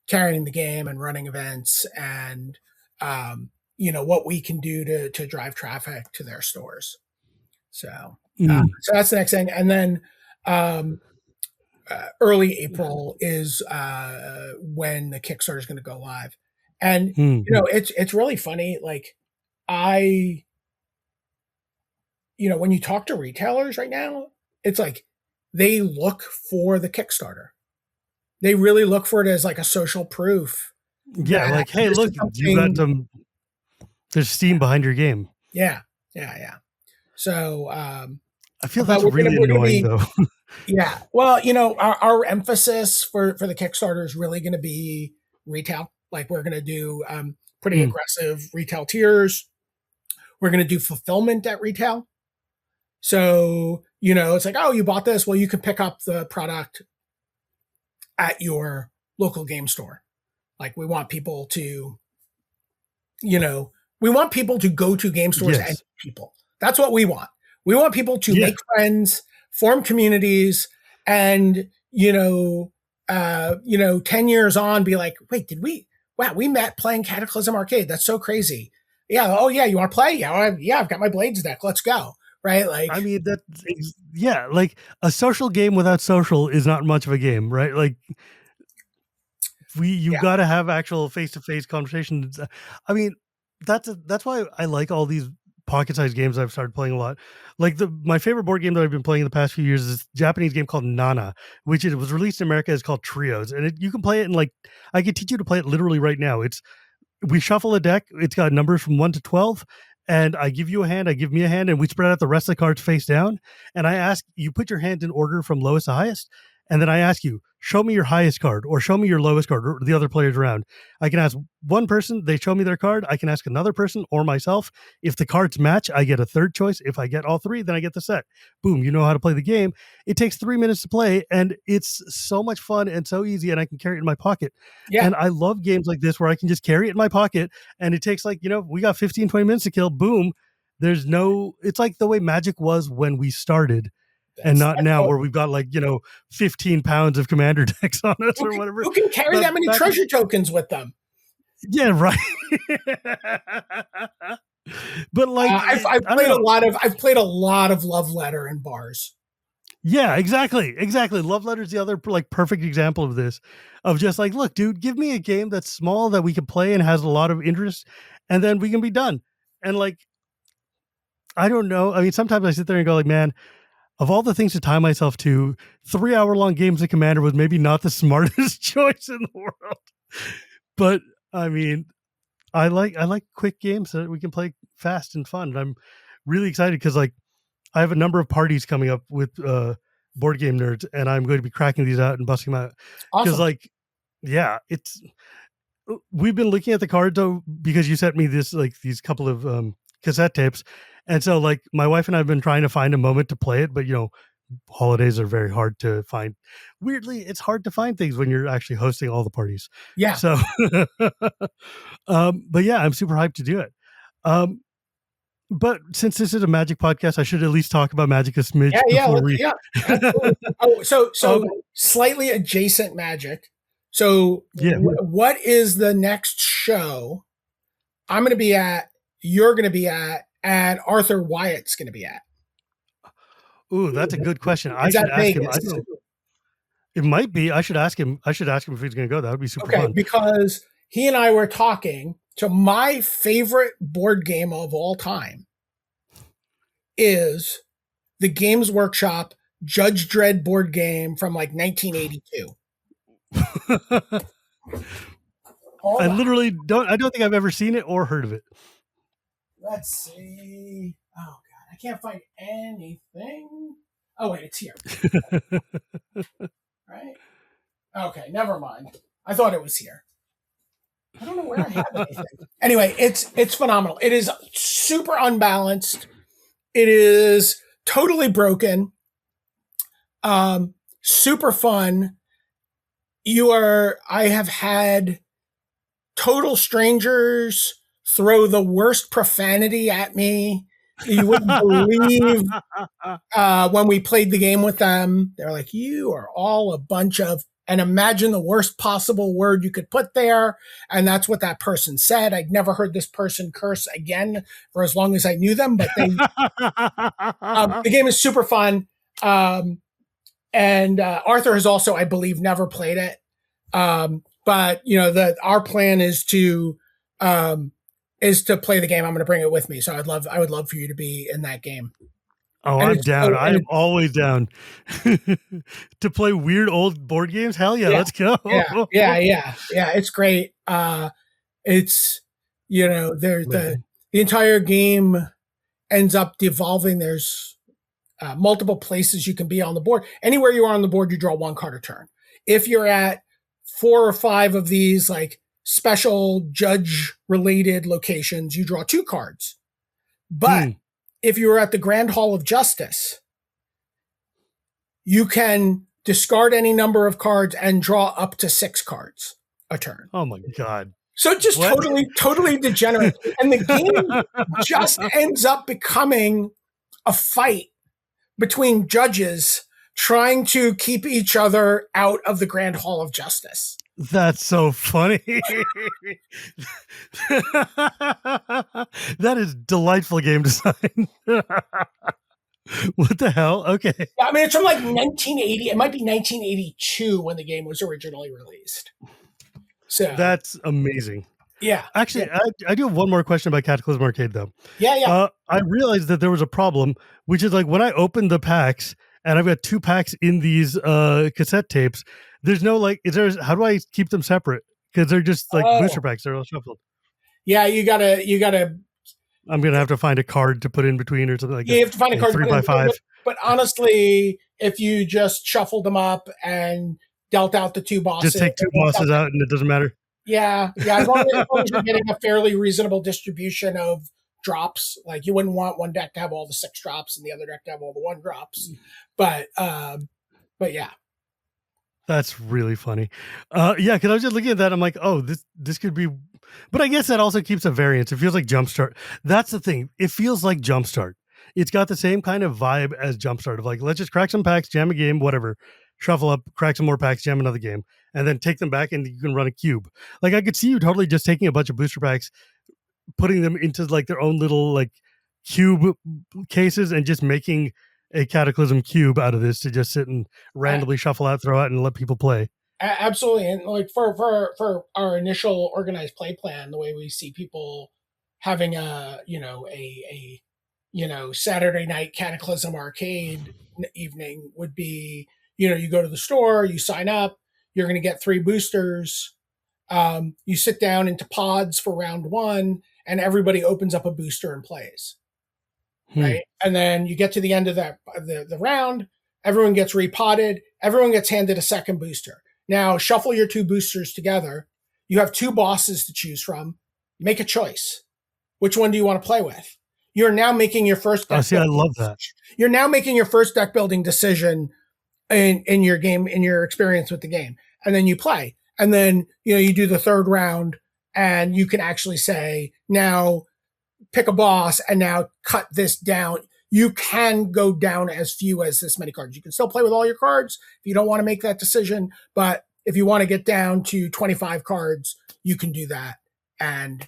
carrying the game and running events and what we can do to drive traffic to their stores. So that's the next thing, and then early April is when the Kickstarter is going to go live, and it's really funny. Like when you talk to retailers right now, it's like they look for the Kickstarter. They really look for it as like a social proof. Yeah, like, hey, look, you got there's steam behind your game. Yeah. So I feel that's really annoying, though. Yeah. Well, our emphasis for the Kickstarter is really going to be retail. Like, we're going to do pretty aggressive retail tiers. We're going to do fulfillment at retail. So, it's like, oh, you bought this. Well, you can pick up the product at your local game store. Like, we want people to, We want people to go to game stores and people. That's what we want. We want people to make friends, form communities, and 10 years on, be like, wait, we met playing Cataclysm Arcade. That's so crazy. Yeah. Oh yeah. You want to play? Yeah. I've got my Blades deck. Let's go. Right. Like, I mean, like a social game without social is not much of a game, right? Like you've got to have actual face-to-face conversations. I mean, that's why I like all these pocket-sized games I've started playing a lot. Like my favorite board game that I've been playing in the past few years is this Japanese game called Nana, which it was released in America. It's called Trios, and you can play it in I can teach you to play it literally right now. We shuffle a deck. It's got numbers from 1 to 12. And I give you a hand, I give me a hand, and we spread out the rest of the cards face down. And I ask you, put your hand in order from lowest to highest. And then I ask you, show me your highest card or show me your lowest card, or the other players around. I can ask one person, they show me their card. I can ask another person or myself. If the cards match, I get a third choice. If I get all three, then I get the set. Boom, you know how to play the game. It takes 3 minutes to play, and it's so much fun and so easy, and I can carry it in my pocket. Yeah. And I love games like this where I can just carry it in my pocket, and it takes we got 15, 20 minutes to kill. Boom. It's like the way Magic was when we started. And not now where we've got 15 pounds of commander decks on us or whatever. Who can carry that many treasure tokens with them? Yeah, right. But I've played a lot of Love Letter in bars. Yeah, exactly. Love Letter is the other perfect example of this. Of just look, dude, give me a game that's small that we can play and has a lot of interest, and then we can be done. And I don't know. I mean, sometimes I sit there and go man, of all the things to tie myself to, 3-hour-long games of Commander was maybe not the smartest choice in the world. But I mean, I like quick games that we can play fast and fun. And I'm really excited because I have a number of parties coming up with board game nerds, and I'm going to be cracking these out and busting them out. Because we've been looking at the cards though, because you sent me this these couple of cassette tapes. And so my wife and I have been trying to find a moment to play it, but holidays are very hard to find. Weirdly, it's hard to find things when you're actually hosting all the parties. Yeah. So, but yeah, I'm super hyped to do it. But since this is a Magic podcast, I should at least talk about Magic a smidge before we. Yeah. So slightly adjacent Magic. So what is the next show I'm going to be at? You're going to be at. And Arthur Wyatt's going to be at. Ooh, that's a good question. I should ask him. It might be. I should ask him. If he's going to go. That would be super fun. Because he and I were talking. So my favorite board game of all time is the Games Workshop Judge Dredd board game from 1982. I literally don't. I don't think I've ever seen it or heard of it. Let's see. Oh, God. I can't find anything. Oh, wait. It's here. Right? Okay. Never mind. I thought it was here. I don't know where I have anything. Anyway, it's phenomenal. It is super unbalanced. It is totally broken. Super fun. I have had total strangers throw the worst profanity at me. You wouldn't believe when we played the game with them. They're like, you are all a bunch of, and imagine the worst possible word you could put there. And that's what that person said. I'd never heard this person curse again for as long as I knew them, but the game is super fun. And Arthur has also, I believe, never played it. But our plan is to play the game. I'm going to bring it with me. So I would love for you to be in that game. Oh, I'm down. I am always down to play weird old board games. Hell yeah, let's go. Yeah. It's great. It's, the entire game ends up devolving. There's multiple places you can be on the board. Anywhere you are on the board, you draw one card a turn. If you're at 4 or 5 of these special judge related locations, you draw 2 cards. But if you're at the Grand Hall of Justice, you can discard any number of cards and draw up to 6 cards a turn. Oh my God. So just totally degenerate. And the game just ends up becoming a fight between judges trying to keep each other out of the Grand Hall of Justice. That's so funny. That is delightful game design. What the hell? Okay. I mean, it's from like 1980. It might be 1982 when the game was originally released. So that's amazing. Yeah. Actually, yeah. I do have one more question about Cataclysm Arcade, though. Yeah. I realized that there was a problem, which is like when I opened the packs, and I've got 2 packs in these cassette tapes. There's no how do I keep them separate? Because they're just like booster packs. They're all shuffled. Yeah, you gotta. I'm gonna have to find a card to put in between or something like that. You have to find a card 3x5. But honestly, if you just shuffled them up and dealt out the 2 bosses, just take 2 bosses out, and it doesn't matter. Yeah. As long as you're getting a fairly reasonable distribution of drops, like you wouldn't want one deck to have all the 6 drops and the other deck to have all the 1 drops. But yeah. That's really funny. Yeah, because I was just looking at that. I'm like, oh, this could be, but I guess that also keeps a variance. It feels like Jumpstart. That's the thing. It feels like Jumpstart. It's got the same kind of vibe as Jumpstart of like, let's just crack some packs, jam a game, whatever, shuffle up, crack some more packs, jam another game, and then take them back and you can run a cube. Like I could see you totally just taking a bunch of booster packs, putting them into like their own little like cube cases and just making a Cataclysm cube out of this to just sit and randomly shuffle out, throw out, and let people play. Absolutely. And like for our initial organized play plan, the way we see people having a Saturday night Cataclysm Arcade evening would be, you go to the store, you sign up, you're going to get 3 boosters. You sit down into pods for round 1 and everybody opens up a booster and plays. Right. And then you get to the end of the round, everyone gets repotted, everyone gets handed a second booster. Now shuffle your 2 boosters together. You have 2 bosses to choose from. Make a choice. Which one do you want to play with? You're now making your first deck. I love that. You're now making your first deck building decision in your game, in your experience with the game. And then you play. And then, you do the 3rd round and you can actually say, now pick a boss and now cut this down. You can go down as few as this many cards. You can still play with all your cards if you don't want to make that decision. But if you want to get down to 25 cards, you can do that. And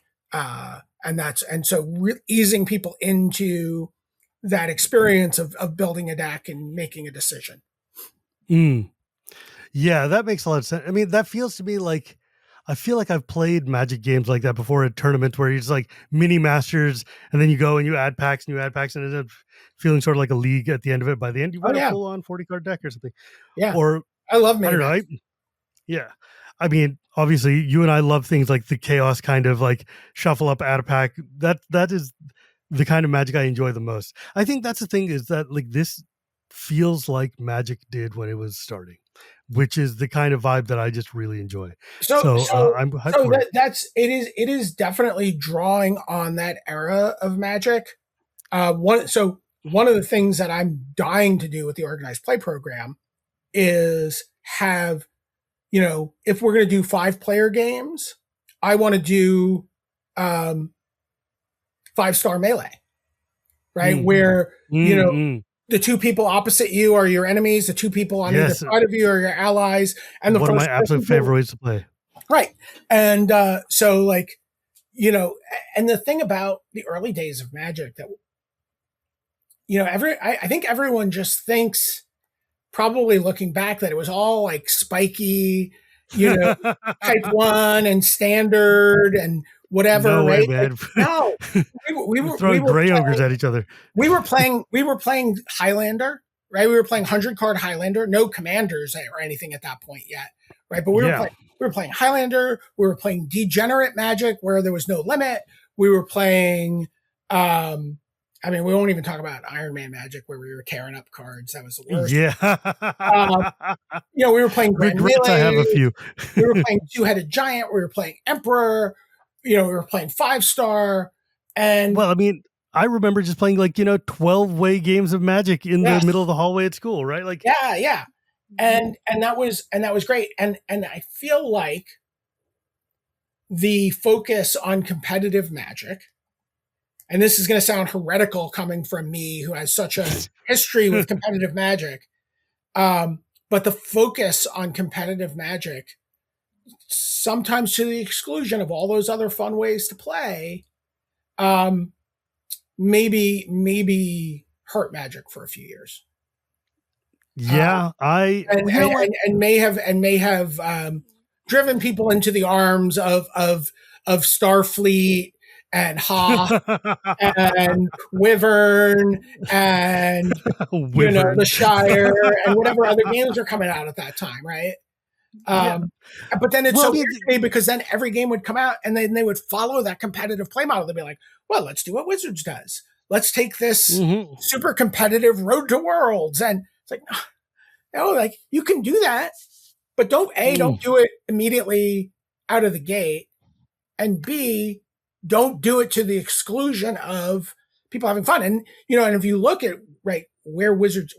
so easing people into that experience of building a deck and making a decision. Yeah, that makes a lot of sense. I mean, that feels to me like, I feel like I've played Magic games like that before at tournaments where it's like mini masters and then you go and you add packs and it ends up feeling sort of like a league at the end of it. By the end, you've got a full on 40 card deck or something. Yeah. Or I love mini masters. Yeah. I mean, obviously you and I love things like the chaos kind of like shuffle up, add a pack. That is the kind of Magic I enjoy the most. I think that's the thing is that like this feels like Magic did when it was starting, which is the kind of vibe that I just really enjoy. It is definitely drawing on that era of Magic. One of the things that I'm dying to do with the organized play program is have, if we're going to do 5-player games, I want to do 5-star melee, right? Where, the 2 people opposite you are your enemies. The 2 people on either side of you are your allies. And one of my absolute favorite ways to play. Right. And so like, and the thing about the early days of Magic that, I think everyone just thinks, probably looking back, that it was all like spiky, type 1 and standard and whatever. No right? way, man. Like, no, we were throwing gray ogres at each other. We were playing Highlander, right? We were playing 100-card Highlander, no commanders or anything at that point yet, right? But we were playing Highlander. We were playing Degenerate Magic, where there was no limit. We were playing. We won't even talk about Iron Man Magic, where we were tearing up cards. That was the worst. Yeah. We were playing Grand Melee. I have a few. We were playing 2-Headed Giant. We were playing Emperor. We were playing 5-star. And well, I mean, I remember just playing 12-way games of Magic in the middle of the hallway at school, right? Like, yeah. And that was great. And I feel like the focus on competitive Magic, and this is going to sound heretical coming from me who has such a history with competitive Magic, but the focus on competitive Magic, sometimes to the exclusion of all those other fun ways to play, maybe hurt Magic for a few years. Yeah, and may have driven people into the arms of Starfleet and Hoth and Wyvern and the Shire and whatever other games are coming out at that time, right? But then it's so weird to me because then every game would come out and then they would follow that competitive play model. They'd be like, well, let's do what Wizards does. Let's take this super competitive Road to Worlds. And it's like, no, like you can do that, but don't do it immediately out of the gate. And B, don't do it to the exclusion of people having fun. And, and if you look at where Wizards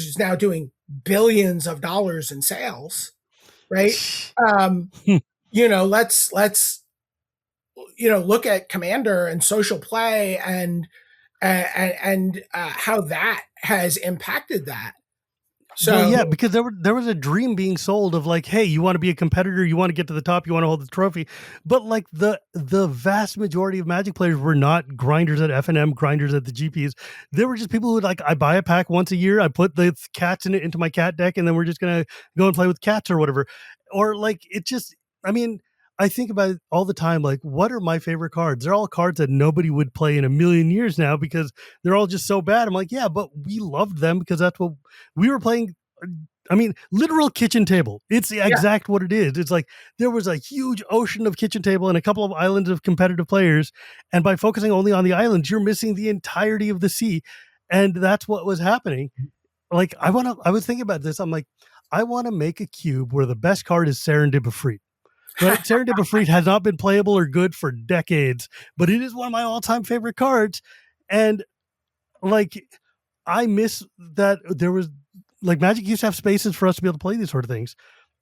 is now doing billions of dollars in sales, right? Let's look at Commander and social play and how that has impacted that. So because there was a dream being sold of like, hey, you want to be a competitor, you want to get to the top, you want to hold the trophy, but like the vast majority of Magic players were not grinders at FNM, grinders at the GPs. There were just people who like, I buy a pack once a year, I put the cats in it into my cat deck, and then we're just gonna go and play with cats or whatever. Or like it just, I mean, I think about it all the time. Like, what are my favorite cards? They're all cards that nobody would play in a million years now because they're all just so bad. I'm like, yeah, but we loved them because that's what we were playing. I mean, literal kitchen table. It's the exact what it is. It's like there was a huge ocean of kitchen table and a couple of islands of competitive players. And by focusing only on the islands, you're missing the entirety of the sea. And that's what was happening. Like, I was thinking about this. I'm like, I want to make a cube where the best card is Serendip Efreet. Right? Serendip Efreet has not been playable or good for decades, but it is one of my all-time favorite cards. And like, I miss that there was like Magic used to have spaces for us to be able to play these sort of things,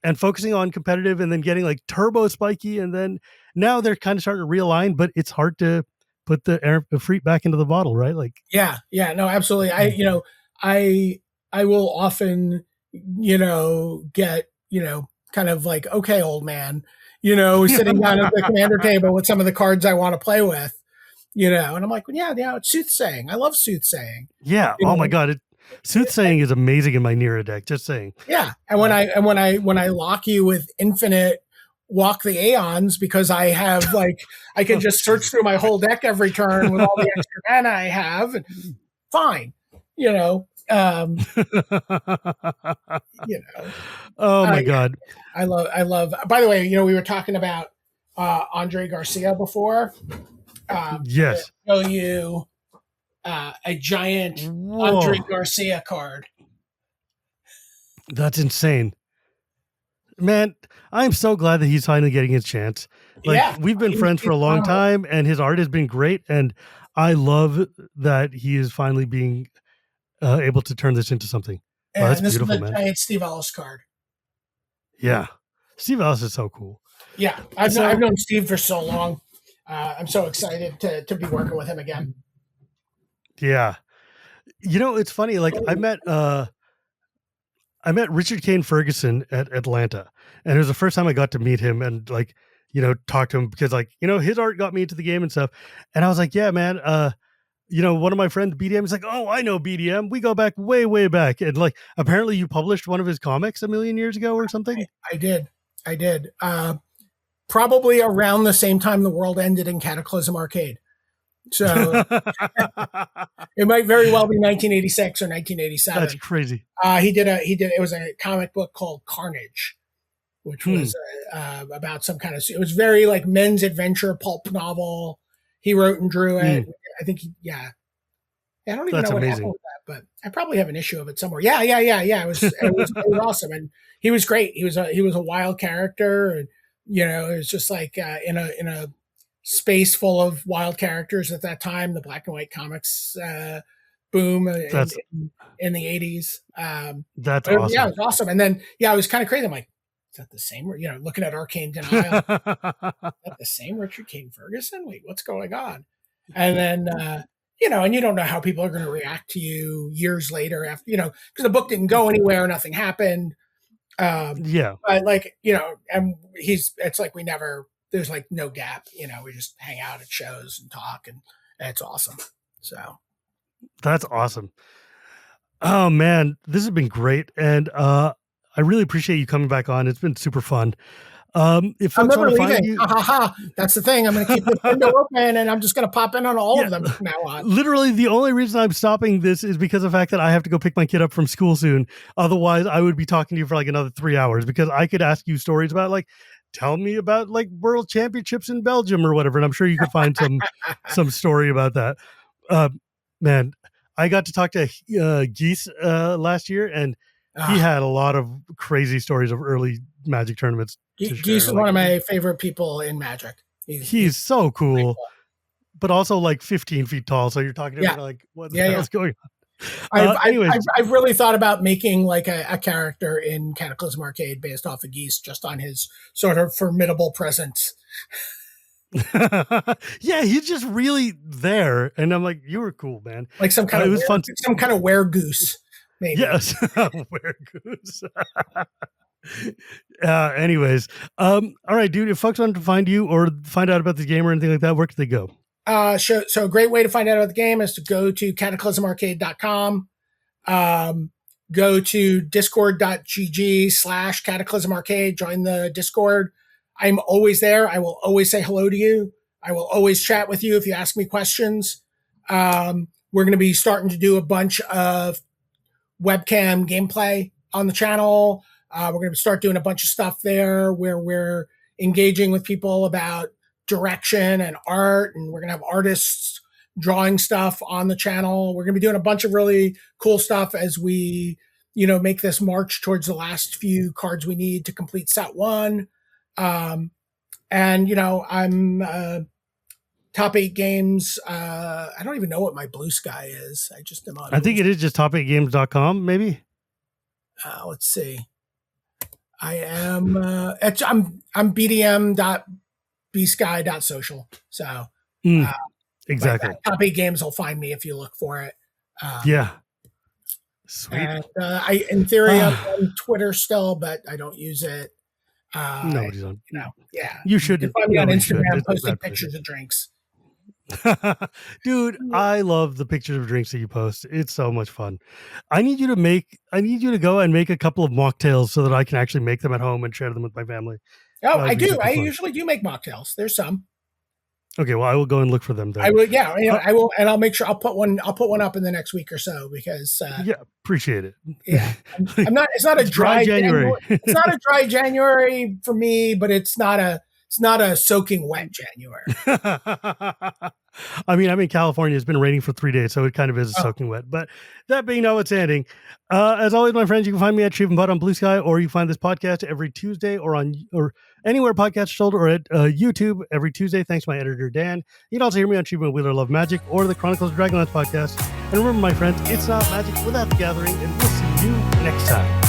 and focusing on competitive and then getting like turbo spiky. And then now they're kind of starting to realign, but it's hard to put the Efreet back into the bottle, right? Like, yeah, no, absolutely. I will often, get, kind of like, okay, old man, sitting down at the commander table with some of the cards I want to play with, and I'm like, well, yeah, it's soothsaying. I love soothsaying. Yeah. Oh my God. Soothsaying is amazing in my Nira deck. Just saying. Yeah. And when I lock you with infinite walk the Aeons because I have like, I can just search through my whole deck every turn with all the extra mana I have. And fine. Oh my God. I love, by the way, we were talking about Andre Garcia before. Yes. I'll show you a giant Andre Garcia card. That's insane. Man, I'm so glad that he's finally getting his chance. Like, we've been friends for a long time and his art has been great. And I love that he is finally being able to turn this into something. Yeah, that's beautiful, man. Giant Steve Ellis card. Yeah. Steve Ellis is so cool. Yeah. I've known Steve for so long. I'm so excited to be working with him again. Yeah. It's funny. Like I met Richard Kane Ferguson at Atlanta, and it was the first time I got to meet him and like, talk to him because like, his art got me into the game and stuff. And I was like, yeah, man, one of my friends, BDM, is like, oh, I know BDM. We go back way, way back. And like, apparently you published one of his comics a million years ago or something. I did. Probably around the same time the world ended in Cataclysm Arcade. So it might very well be 1986 or 1987. That's crazy. It was a comic book called Carnage, which was about some kind of, it was very like men's adventure pulp novel. He wrote and drew it. I think I don't even know what happened with that, but I probably have an issue of it somewhere. Yeah. It was awesome. And he was great. He was a wild character, and it was just like in a space full of wild characters at that time, the black and white comics boom in the 80s. That's awesome. Yeah, it was awesome. And then it was kind of crazy. I'm like, that the same? Looking at Arcane Denial, is that the same Richard Kane Ferguson? Wait, what's going on? And then, and you don't know how people are going to react to you years later after, because the book didn't go anywhere, nothing happened. Yeah. But and it's like there's like no gap, we just hang out at shows and talk, and it's awesome. So that's awesome. Oh man, this has been great. And, I really appreciate you coming back on. It's been super fun. If folks want to find you, that's the thing. I'm going to keep the window open, and I'm just going to pop in on all of them from now on. Literally, the only reason I'm stopping this is because of the fact that I have to go pick my kid up from school soon. Otherwise, I would be talking to you for like another 3 hours, because I could ask you stories about tell me about world championships in Belgium or whatever, and I'm sure you could find some story about that. Man, I got to talk to Geese last year, and he had a lot of crazy stories of early Magic tournaments. Geese is one of my favorite people in Magic. He's so cool, but also 15 feet tall. So you're talking about what the hell's going on? I've really thought about making a character in Cataclysm Arcade based off of Geese, just on his sort of formidable presence. Yeah, he's just really there, and I'm like, you were cool, man. Like some kind of fun. Some kind of weregoose. Maybe. Yes, weregoose. Anyways, all right, dude. If folks want to find you or find out about the game or anything like that, where can they go? So a great way to find out about the game is to go to cataclysmarcade.com. Go to discord.gg/cataclysmarcade. Join the Discord. I'm always there. I will always say hello to you. I will always chat with you if you ask me questions. We're going to be starting to do a bunch of webcam gameplay on the channel. We're going to start doing a bunch of stuff there where we're engaging with people about direction and art, and we're going to have artists drawing stuff on the channel. We're going to be doing a bunch of really cool stuff as we, make this march towards the last few cards we need to complete set 1. I'm Top 8 Games. I don't even know what my Blue Sky is. I just am on. I think it is just top8games.com, maybe. Let's see. I am. I'm bdm.bsky.social. So exactly. Top 8 Games will find me if you look for it. Yeah. Sweet. And in theory, I'm on Twitter still, but I don't use it. Nobody's on. Yeah. You should. You can find me on Instagram posting pictures of drinks. Dude, I love the pictures of drinks that you post. It's so much fun. I need you to go and make a couple of mocktails so that I can actually make them at home and share them with my family. Oh, I do. I usually do make mocktails. There's some. Okay, well, I will go and look for them then. I will. Yeah, I will, and I'll make sure I'll put one up in the next week or so, because appreciate it. Yeah, I'm not. It's not a dry January. It's not a dry January for me, but it's not a soaking wet January. I mean, I'm in California. It's been raining for 3 days, so it kind of is soaking wet. But that being notwithstanding, as always, my friends, you can find me at Shivam Bhatt on Blue Sky, or you find this podcast every Tuesday or anywhere podcasts are sold, or at YouTube every Tuesday. Thanks to my editor, Dan. You can also hear me on Shivam Wheeler Love Magic or the Chronicles of Dragonlance podcast. And remember, my friends, it's not magic without the gathering, and we'll see you next time.